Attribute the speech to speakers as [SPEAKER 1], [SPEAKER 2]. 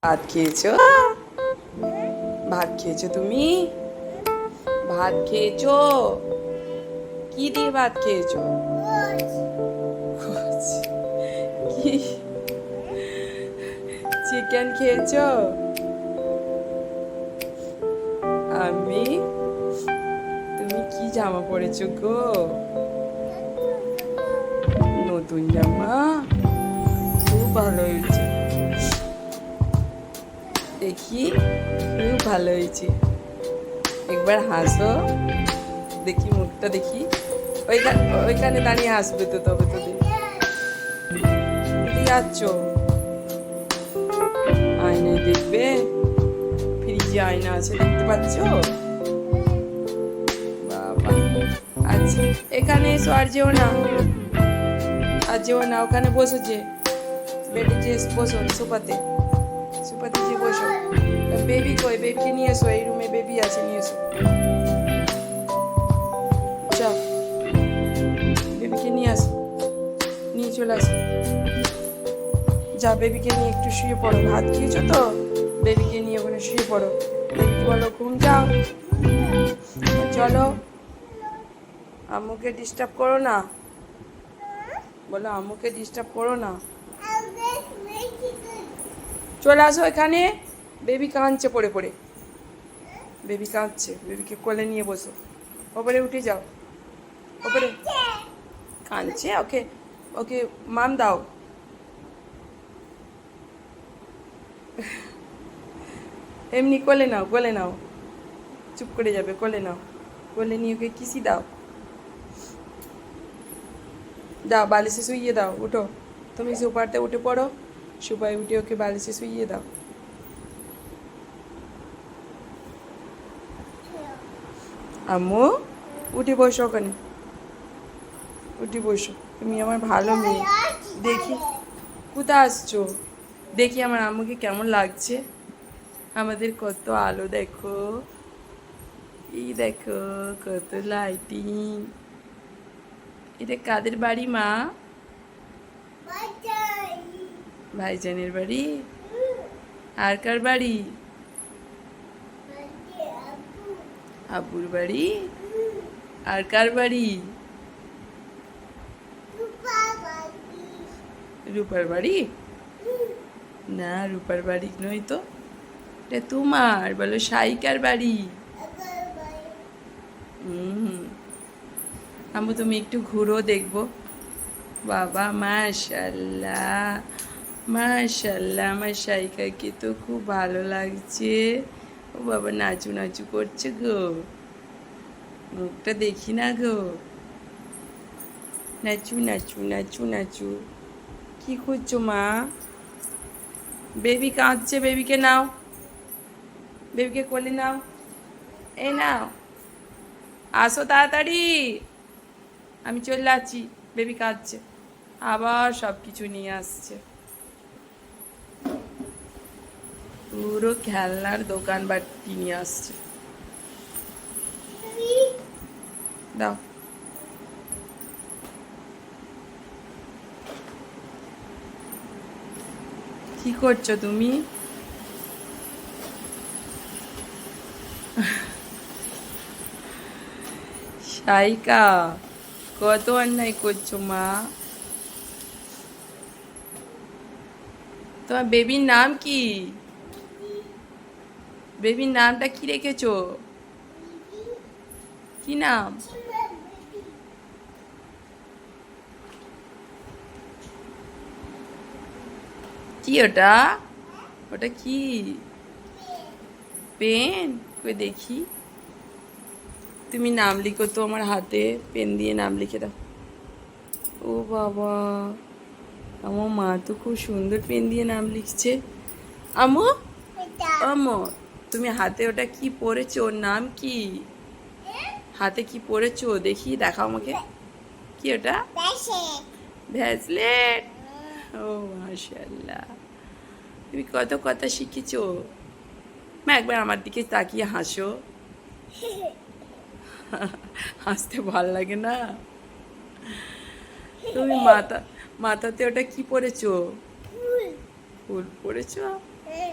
[SPEAKER 1] ভাত খেয়েছো? ভাত খেয়েছো তুমি? ভাত খেয়েছো? কি দিয়ে ভাত খেয়েছো? কি চিকেন খেয়েছো? আমি তুমি কি জামা পরেছো গো? নতুন জামা? খুব ভালো হয়েছে, দেখি খুব ভালো হয়েছে। একবার হাসো দেখি, মুখটা দেখি। ওইখানে দাঁড়িয়ে হাসবে তো, তবে তো দেখি যাচ্ছ আয়নায় দেখবে, ফ্রিজে আয়না আছে দেখতে পাচ্ছ? বাবা, আচ্ছা এখানে এসো, আর যেও না, আর যেও না, ওখানে বসো, যে বেডে যে বসো, সোফাতে সোফাতে যে বসো। বেবি কই? বেবিকে নিয়ে এসো, এই রুমে বেবি আছে, নিয়ে এসো। যাও বেবিকে নিয়ে আসো, নিয়ে চলে আসো। যা বেবিকে নিয়ে একটু শুয়ে পড়ো, ভাত খেয়েছো তো? বেবিকে নিয়ে ওখানে শুয়ে পড়ো। বেবিকে বলো ঘুম যাও, চলো। আম্মুকে ডিস্টার্ব করো না, বলো আম্মুকে ডিস্টার্ব করো না। চলে আসো এখানে, বেবি কাঁদছে পড়ে পড়ে, বেবি কাঁদছে, বেবিকে কোলে নিয়ে বসো। ওপরে উঠে যাও, ওপরে। কাঁদছে, ওকে ওকে মাম দাও। এমনি কোলে নাও, কোলে নাও, চুপ করে যাবে, কোলে নাও, কোলে নিয়ে ওকে কিসি দাও। দাও বালিশে শুইয়ে দাও, উঠো, তুমি সোফাতে উঠে পড়ো, সোফায় উঠে ওকে বালিশে শুইয়ে দাও। আম্মু উঠে বসো, ওখানে উঠে বসো, তুমি আমার ভালো মেয়ে। দেখি কোথায় আসছো, দেখি আমার আম্মুকে কেমন লাগছে। আমাদের কত আলো দেখো, এই দেখো কত লাইটিং। এটা কাদের বাড়ি মা? ভাইজানের বাড়ি? আর কার বাড়ি? আব্বুর বাড়ি? আর কার বাড়ি? রূপার বাড়ি? না রূপার বাড়ি নয় তো, এটা তোমার, বলো সাইকার বাড়ি। আম্মু তুমি একটু ঘুরো, দেখবো। বাবা মাশাল্লাহ, মাশাল্লাহ, আমার সাইকাকে তো খুব ভালো লাগছে। ও বাবা নাচু নাচু করছে গো, মুখটা দেখি না গো। নাচু নাচু নাচু নাচু। কি করছো মা? বেবি কাঁদছে, বেবিকে নাও, বেবিকে কোলে নাও, এই নাও, আসো তাড়াতাড়ি, আমি চলে যাচ্ছি। বেবি কাঁদছে, আবার সব কিছু নিয়ে আসছে, পুরো খেলনার দোকান বাটি নিয়ে আসছে। দাও, কি করছো তুমি? সাইকা কত অন্যায় করছো মা। তোমার বেবির নাম কি? বেবির নামটা কি রেখেছো? কি নাম? কি ওটা? ওটা কি? পেন? কই দেখি, তুমি নাম লিখো তো, আমার হাতে পেন দিয়ে নাম লিখে দাও। ও বাবা, আমার মা তো খুব সুন্দর পেন দিয়ে নাম লিখছে। আমো, আমো তুমি হাতে ওটা কি পরেছো, ওর নাম কি? হাতে কি পরেছো দেখি, দেখাও আমাকে। কি ওটা? ভ্যাসলেট। ও মাশাআল্লাহ, তুমি কত কথা শিখেছো মা। একবার আমার দিকে তাকিয়ে হাসো, হাসতে ভাল লাগে না? তুমি মাথাতে ওটা কি পরেছো? ফুল পরেছো?